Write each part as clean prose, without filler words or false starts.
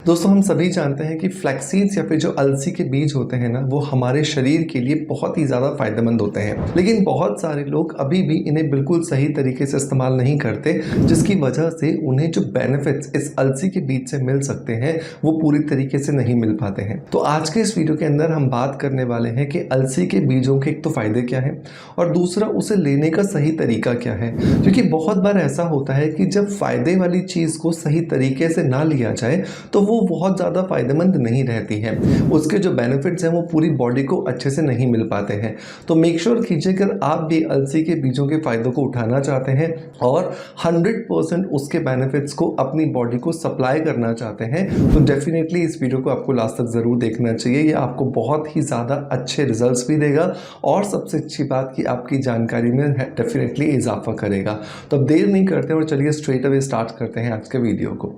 दोस्तों हम सभी जानते हैं कि फ्लैक्सीड्स या फिर जो अलसी के बीज होते हैं ना, वो हमारे शरीर के लिए बहुत ही ज़्यादा फायदेमंद होते हैं। लेकिन बहुत सारे लोग अभी भी इन्हें बिल्कुल सही तरीके से इस्तेमाल नहीं करते, जिसकी वजह से उन्हें जो बेनिफिट्स इस अलसी के बीज से मिल सकते हैं वो पूरी तरीके से नहीं मिल पाते हैं। तो आज के इस वीडियो के अंदर हम बात करने वाले हैं कि अलसी के बीजों के एक तो फ़ायदे क्या हैं और दूसरा उसे लेने का सही तरीका क्या है। क्योंकि बहुत बार ऐसा होता है कि जब फ़ायदे वाली चीज़ को सही तरीके से ना लिया जाए तो वो बहुत ज़्यादा फायदेमंद नहीं रहती है। उसके जो बेनिफिट्स हैं वो पूरी बॉडी को अच्छे से नहीं मिल पाते हैं। तो मेक श्योर कीजिए अगर आप भी अलसी के बीजों के फ़ायदों को उठाना चाहते हैं और 100% उसके बेनिफिट्स को अपनी बॉडी को सप्लाई करना चाहते हैं तो डेफिनेटली इस वीडियो को आपको लास्ट तक ज़रूर देखना चाहिए। ये आपको बहुत ही ज़्यादा अच्छे रिजल्ट्स भी देगा और सबसे अच्छी बात कि आपकी जानकारी में डेफिनेटली इजाफा करेगा। तो अब देर नहीं करते और चलिए स्ट्रेट अवे स्टार्ट करते हैं आज के वीडियो को।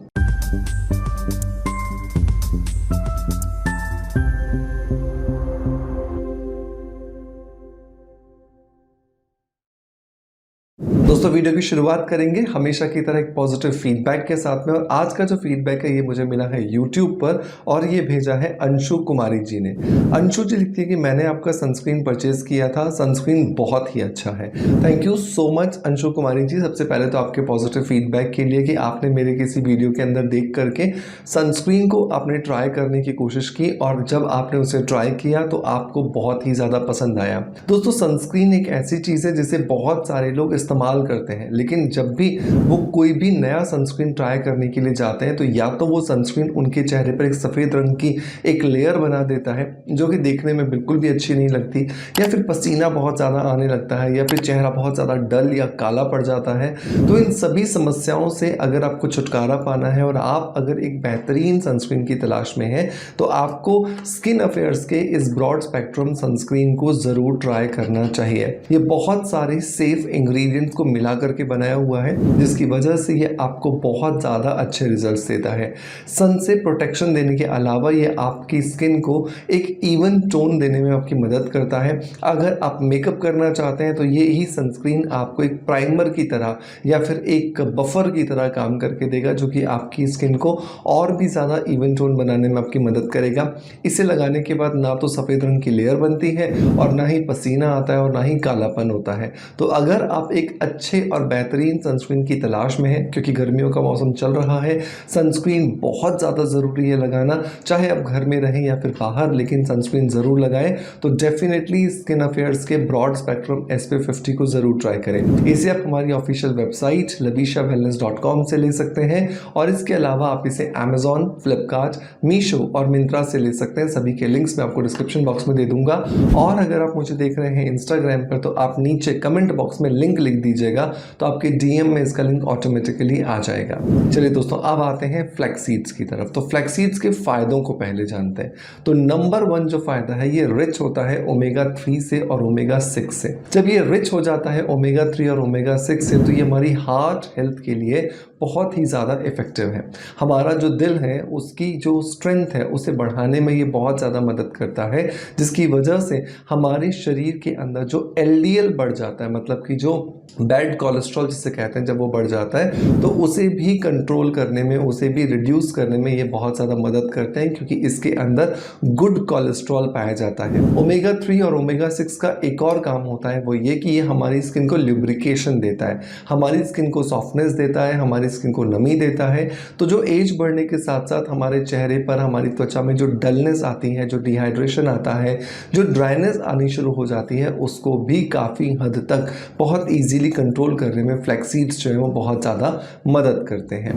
दोस्तों वीडियो की शुरुआत करेंगे हमेशा की तरह एक पॉजिटिव फीडबैक के साथ में। और आज का जो फीडबैक है ये मुझे मिला है यूट्यूब पर और ये भेजा है अंशु कुमारी जी ने। अंशु जी लिखती है कि मैंने आपका सनस्क्रीन परचेज किया था, सनस्क्रीन बहुत ही अच्छा है। Thank you so much Anshu Kumari ji. सबसे पहले तो आपके पॉजिटिव फीडबैक के लिए कि आपने मेरे किसी वीडियो के अंदर देख करके सनस्क्रीन को आपने ट्राई करने की कोशिश की और जब आपने उसे ट्राई किया तो आपको बहुत ही ज़्यादा पसंद आया। दोस्तों सनस्क्रीन एक ऐसी चीज़ है जिसे बहुत सारे लोग इस्तेमाल करते हैं, लेकिन जब भी वो कोई भी नया सनस्क्रीन ट्राई करने के लिए जाते हैं तो या तो वो सनस्क्रीन उनके चेहरे पर एक सफ़ेद रंग की एक लेयर बना देता है जो कि देखने में बिल्कुल भी अच्छी नहीं लगती, या फिर पसीना बहुत ज़्यादा आने लगता है, या फिर चेहरा बहुत ज़्यादा डल या काला पड़ जाता है। तो इन सभी समस्याओं से अगर आपको छुटकारा पाना है और आप अगर एक बेहतरीन सनस्क्रीन की तलाश में हैं तो आपको स्किन अफेयर्स के इस ब्रॉड स्पेक्ट्रम सनस्क्रीन को ज़रूर ट्राई करना चाहिए। ये बहुत सारे सेफ इंग्रेडिएंट्स को मिला करके बनाया हुआ है जिसकी वजह से ये आपको बहुत ज़्यादा अच्छे रिजल्ट्स देता है। सन से प्रोटेक्शन देने के अलावा ये आपकी स्किन को एक इवन टोन देने में आपकी मदद करता है। अगर आप मेकअप करना चाहते हैं तो ये ही सनस्क्रीन आपको एक प्राइमर की तरह या फिर एक बफर की तरह काम करके देगा जो कि आपकी स्किन को और भी ज़्यादा इवन टोन बनाने में आपकी मदद करेगा। इसे लगाने के बाद ना तो सफ़ेद रंग की लेयर बनती है और ना ही पसीना आता है और ना ही कालापन होता है। तो अगर आप एक अच्छे और बेहतरीन सनस्क्रीन की तलाश में है, क्योंकि गर्मियों का मौसम चल रहा है, सनस्क्रीन बहुत ज़्यादा ज़रूरी है लगाना, चाहे आप घर में रहें या फिर बाहर, लेकिन सनस्क्रीन ज़रूर लगाएं। तो डेफिनेटली स्किन अफेयर्स के ब्रॉड स्पेक्ट्रम SPF 50 को ज़रूर ट्राई करें। इसे आप हमारी ऑफिशियल वेबसाइट labishawellness.com से ले सकते हैं और इसके अलावा आप इसे Amazon, फ्लिपकार्ट, मीशो और मिंत्रा से ले सकते हैं। सभी के लिंक्स मैं आपको डिस्क्रिप्शन बॉक्स में दे दूंगा। और अगर आप मुझे देख रहे हैं इंस्टाग्राम पर तो आप नीचे कमेंट बॉक्स में लिंक लिख दीजिएगा तो आपके DM में इसका लिंक ऑटोमेटिकली आ जाएगा। चलिए दोस्तों अब आते हैं फ्लैक्सीड्स की तरफ। तो फ्लैक्सीड्स के फायदों को पहले जानते हैं। तो नंबर 1 जो फायदा है ये रिच होता है ओमेगा 3 से और ओमेगा 6 से। जब ये रिच हो जाता है ओमेगा 3 और ओमेगा 6 से तो ये हमारी हार्ट हेल्थ के लिए बहुत ही ज़्यादा इफेक्टिव है। हमारा जो दिल है उसकी जो स्ट्रेंथ है उसे बढ़ाने में ये बहुत ज़्यादा मदद करता है, जिसकी वजह से हमारे शरीर के अंदर जो LDL बढ़ जाता है, मतलब कि जो बैड कोलेस्ट्रॉल जिसे कहते हैं, जब वो बढ़ जाता है तो उसे भी कंट्रोल करने में, उसे भी रिड्यूस करने में ये बहुत ज़्यादा मदद करते हैं, क्योंकि इसके अंदर गुड कोलेस्ट्रॉल पाया जाता है। ओमेगा 3 और ओमेगा 6 का एक और काम होता है वो ये कि ये हमारी स्किन को ल्यूब्रिकेशन देता है, हमारी स्किन को सॉफ्टनेस देता है, हमारी स्किन को नमी देता है। तो जो एज बढ़ने के साथ साथ हमारे चेहरे पर, हमारी त्वचा में जो डलनेस आती है, जो डिहाइड्रेशन आता है, जो ड्राइनेस आनी शुरू हो जाती है, उसको भी काफ़ी हद तक बहुत ईजीली कंट्रोल करने में फ्लैक्सीड्स जो है वो बहुत ज़्यादा मदद करते हैं।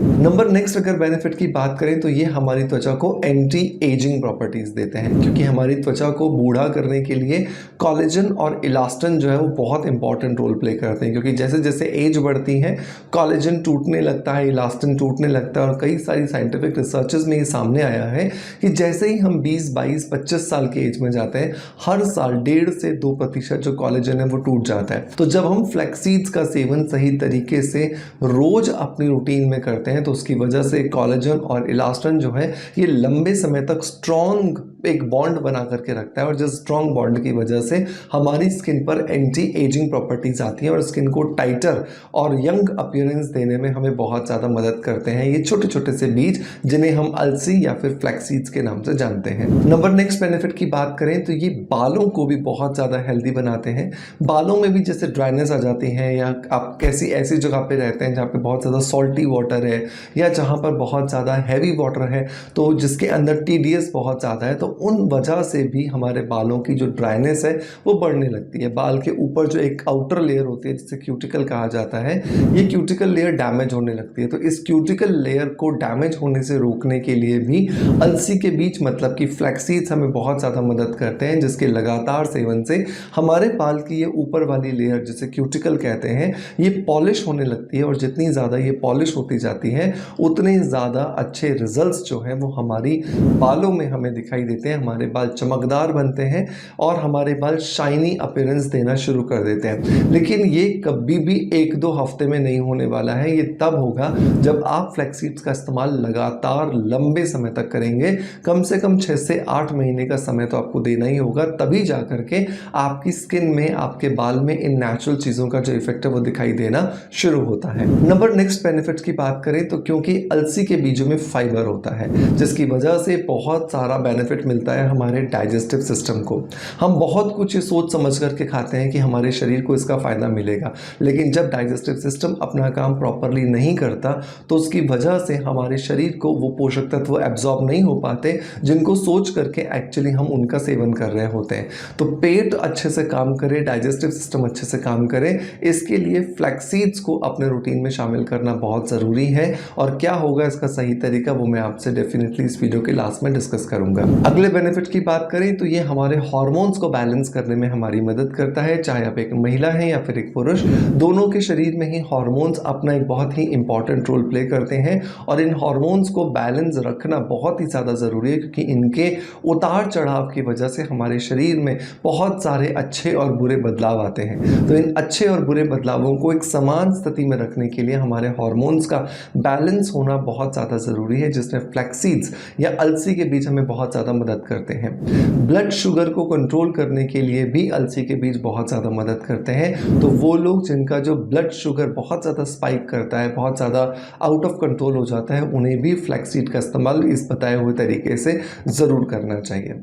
नेक्स्ट अगर बेनिफिट की बात करें तो ये हमारी त्वचा को एंटी एजिंग प्रॉपर्टीज देते हैं, क्योंकि हमारी त्वचा को बूढ़ा करने के लिए कोलेजन और इलास्टिन जो है वो बहुत इंपॉर्टेंट रोल प्ले करते हैं। क्योंकि जैसे जैसे एज बढ़ती है कोलेजन टूटने लगता है, इलास्टिन टूटने लगता है और कई सारी साइंटिफिक रिसर्चेस में ये सामने आया है कि जैसे ही हम 20, 22, 25 साल के एज में जाते हैं हर साल 1.5 से 2% जो कोलेजन है वो टूट जाता है। तो जब हम फ्लैक्सीड्स का सेवन सही तरीके से रोज अपनी रूटीन में करते हैं तो उसकी वजह से कोलेजन और इलास्टिन जो है ये लंबे समय तक स्ट्रॉन्ग एक बॉन्ड बना करके रखता है और जिस स्ट्रॉन्ग बॉन्ड की वजह से हमारी स्किन पर एंटी एजिंग प्रॉपर्टीज आती हैं और स्किन को टाइटर और यंग अपीयरेंस देने में हमें बहुत ज़्यादा मदद करते हैं ये छोटे छोटे से बीज, जिन्हें हम अलसी या फिर फ्लैक्स सीड्स के नाम से जानते हैं। नंबर नेक्स्ट बेनिफिट की बात करें तो ये बालों को भी बहुत ज़्यादा हेल्दी बनाते हैं। बालों में भी जैसे ड्राइनेस आ जाती है या आप कैसी ऐसी जगह पे रहते हैं जहाँ पे बहुत ज़्यादा सॉल्टी वाटर है या जहाँ पर बहुत ज़्यादा हैवी वाटर है, तो जिसके अंदर टीडीएस बहुत ज़्यादा है, तो उन वजह से भी हमारे बालों की जो ड्राइनेस है वो बढ़ने लगती है। बाल के ऊपर जो एक आउटर लेयर होती है जिसे क्यूटिकल कहा जाता है, ये क्यूटिकल लेयर डैमेज होने लगती है। तो इस क्यूटिकल लेयर को डैमेज होने से रोकने के लिए भी अलसी के बीज मतलब कि फ्लैक्स सीड्स हमें बहुत ज़्यादा मदद करते हैं, जिसके लगातार सेवन से हमारे बाल की ये ऊपर वाली लेयर जिसे क्यूटिकल कहते हैं ये पॉलिश होने लगती है और जितनी ज़्यादा ये पॉलिश होती जाती है उतने ज़्यादा अच्छे रिजल्ट्स जो हैं वो हमारी बालों में हमें दिखाई देते हैं। हमारे बाल चमकदार बनते हैं और हमारे बाल शाइनी अपीयरेंस देना शुरू कर देते हैं। लेकिन ये कभी भी 1-2 हफ्ते में नहीं होने वाला है, ये तब होगा जब आप फ्लैक्स सीड्स का इस्तेमाल लगातार लंबे समय तक करेंगे। कम से कम 6 से 8 महीने का समय तो आपको देना ही होगा, तभी जा करके आपकी स्किन में, आपके बाल में इन नेचुरल चीज़ों का जो इफेक्ट है वो दिखाई देना शुरू होता है। नंबर नेक्स्ट बेनिफिट्स की बात करें तो क्योंकि अलसी के बीजों में फाइबर होता है, जिसकी वजह से बहुत सारा बेनिफिट मिलता है हमारे डाइजेस्टिव सिस्टम को। हम बहुत कुछ ये सोच समझ करके खाते हैं कि हमारे शरीर को इसका फ़ायदा मिलेगा, लेकिन जब डाइजेस्टिव सिस्टम अपना काम प्रॉपरली नहीं करता तो उसकी वजह से हमारे शरीर को वो पोषक तत्व एब्जॉर्ब नहीं हो पाते जिनको सोच करके एक्चुअली हम उनका सेवन कर रहे होते हैं। तो पेट अच्छे से काम करे, डाइजेस्टिव सिस्टम अच्छे से काम करे, इसके लिए फ्लैक्स सीड्स को अपने रूटीन में शामिल करना बहुत ज़रूरी है। और क्या होगा इसका सही तरीका वो मैं आपसे डेफिनेटली इस वीडियो के लास्ट में डिस्कस करूंगा। अगले बेनिफिट की बात करें तो ये हमारे हार्मोन्स को बैलेंस करने में हमारी मदद करता है। चाहे आप एक महिला हैं या फिर एक पुरुष, दोनों के शरीर में ही हार्मोन्स अपना एक बहुत ही इंपॉर्टेंट रोल प्ले करते हैं और इन हार्मोन्स को बैलेंस रखना बहुत ही ज़्यादा ज़रूरी है, क्योंकि इनके उतार चढ़ाव की वजह से हमारे शरीर में बहुत सारे अच्छे और बुरे बदलाव आते हैं। तो इन अच्छे और बुरे बदलावों को एक समान स्थिति में रखने के लिए हमारे हार्मोन्स का बैलेंस होना बहुत ज़्यादा ज़रूरी है, जिसमें फ्लैक्स सीड्स या अलसी के बीज हमें बहुत ज़्यादा मदद करते हैं। ब्लड शुगर को कंट्रोल करने के लिए भी अलसी के बीज बहुत ज़्यादा मदद करते हैं। तो वो लोग जिनका जो ब्लड शुगर बहुत ज़्यादा स्पाइक करता है, बहुत ज़्यादा आउट ऑफ कंट्रोल हो जाता है, उन्हें भी फ्लैक्स सीड का इस्तेमाल इस बताए हुए तरीके से ज़रूर करना चाहिए।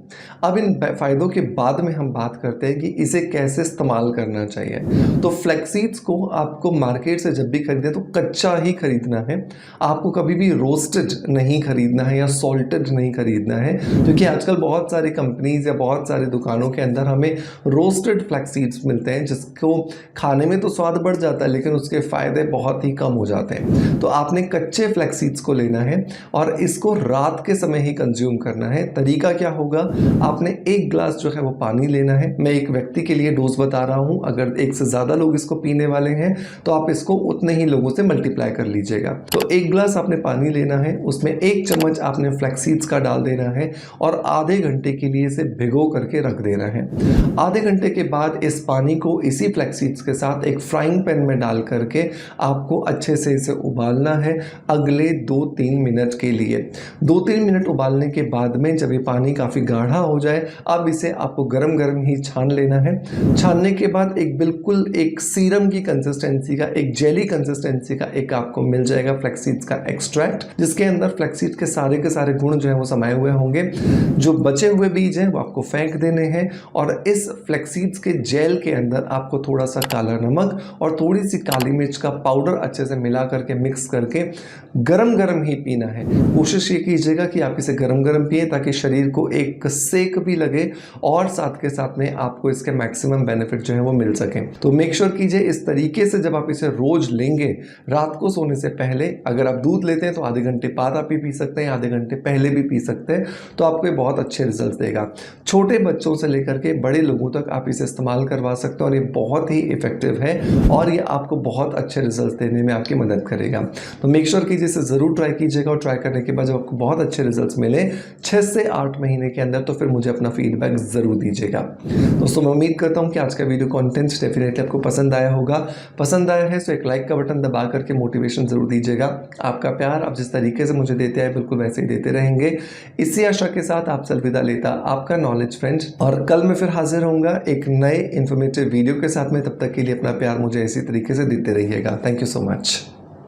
अब इन फ़ायदों के बाद में हम बात करते हैं कि इसे कैसे इस्तेमाल करना चाहिए। तो फ्लैक्स सीड्स को आपको मार्केट से जब भी खरीदें तो कच्चा ही खरीदना है, आपको कभी भी रोस्टेड नहीं खरीदना है या सॉल्टेड नहीं खरीदना है, क्योंकि आजकल बहुत सारी कंपनीज या बहुत सारी दुकानों के अंदर हमें रोस्टेड फ्लैक्स सीड्स मिलते हैं, जिसको खाने में तो स्वाद बढ़ जाता है लेकिन उसके फ़ायदे बहुत ही कम हो जाते हैं। तो आपने कच्चे फ्लैक्स सीड्स को लेना है और इसको रात के समय ही कंज्यूम करना है। तरीका क्या होगा, आपने 1 ग्लास जो है वो पानी लेना है। मैं एक व्यक्ति के लिए डोज बता रहा हूँ, अगर 1 से ज़्यादा लोग इसको पीने वाले हैं तो आप इसको उतने ही लोगों से मल्टीप्लाई कर लीजिएगा। तो 1 ग्लास आपने पानी लेना है, उसमें 1 चम्मच आपने फ्लैक्स सीड्स का डाल देना है और आधे घंटे के लिए इसे भिगो करके रख देना है। आधे घंटे के बाद इस पानी को इसी फ्लैक्स सीड्स के साथ एक फ्राइंग पैन में डाल करके आपको अच्छे से इसे उबालना है अगले 2-3 मिनट के लिए। 2-3 मिनट उबालने के बाद में जब ये पानी काफ़ी गाढ़ा हो जाए, अब इसे आपको गरम गरम ही छान लेना है। छानने के बाद एक बिल्कुल एक सीरम की कंसिस्टेंसी का, एक जेली कंसिस्टेंसी का एक आपको मिल जाएगा फ्लैक्स सीड्स का एक्सट्रैक्ट, जिसके अंदर फ्लैक्स सीड्स के सारे गुण जो है वो समाये हुए होंगे। जो बचे हुए बीज हैं वो आपको फेंक देने हैं और इस फ्लैक्स सीड्स के जेल के अंदर आपको थोड़ा सा काला नमक और थोड़ी सी काली मिर्च का पाउडर अच्छे से मिला करके मिक्स करके गरम गरम ही पीना है। कोशिश ये कीजिएगा कि आप इसे गरम गरम पिए ताकि शरीर को एक सेक भी लगे और साथ के साथ में आपको इसके मैक्सिमम बेनिफिट जो है वो मिल सके। तो मेक श्योर कीजिए इस तरीके से जब आप इसे रोज लेंगे रात को सोने से पहले, अगर आप दूध लेते हैं तो आधे घंटे बाद आप पी सकते हैं, आधे घंटे पहले भी पी सकते हैं, तो आपको ये बहुत अच्छे रिजल्ट देगा। छोटे बच्चों से लेकर के बड़े लोगों तक आप इसे इस्तेमाल करवा सकते हैं और ये बहुत ही इफेक्टिव है और ये आपको बहुत अच्छे रिजल्ट देने में आपकी मदद करेगा। तो मेक श्योर कीजिए इसे ज़रूर ट्राई कीजिएगा और ट्राई करने के बाद जब आपको बहुत अच्छे रिजल्ट्स मिले 6 से 8 महीने के अंदर, तो फिर मुझे अपना फीडबैक ज़रूर दीजिएगा। दोस्तों मैं उम्मीद करता हूँ कि आज का वीडियो कंटेंट डेफिनेटली आपको पसंद आया होगा। पसंद आया है तो एक लाइक का बटन दबा करके मोटिवेशन ज़रूर दीजिएगा। आपका प्यार आप जिस तरीके से मुझे देते हैं बिल्कुल वैसे ही देते रहेंगे। इसी आशा के साथ आपसे अलविदा लेता आपका नॉलेज फ्रेंड्स। और कल मैं फिर हाजिर होऊंगा एक नए इन्फॉर्मेटिव वीडियो के साथ में। तब तक के लिए अपना प्यार मुझे इसी तरीके से देते रहिएगा। Thank you so much.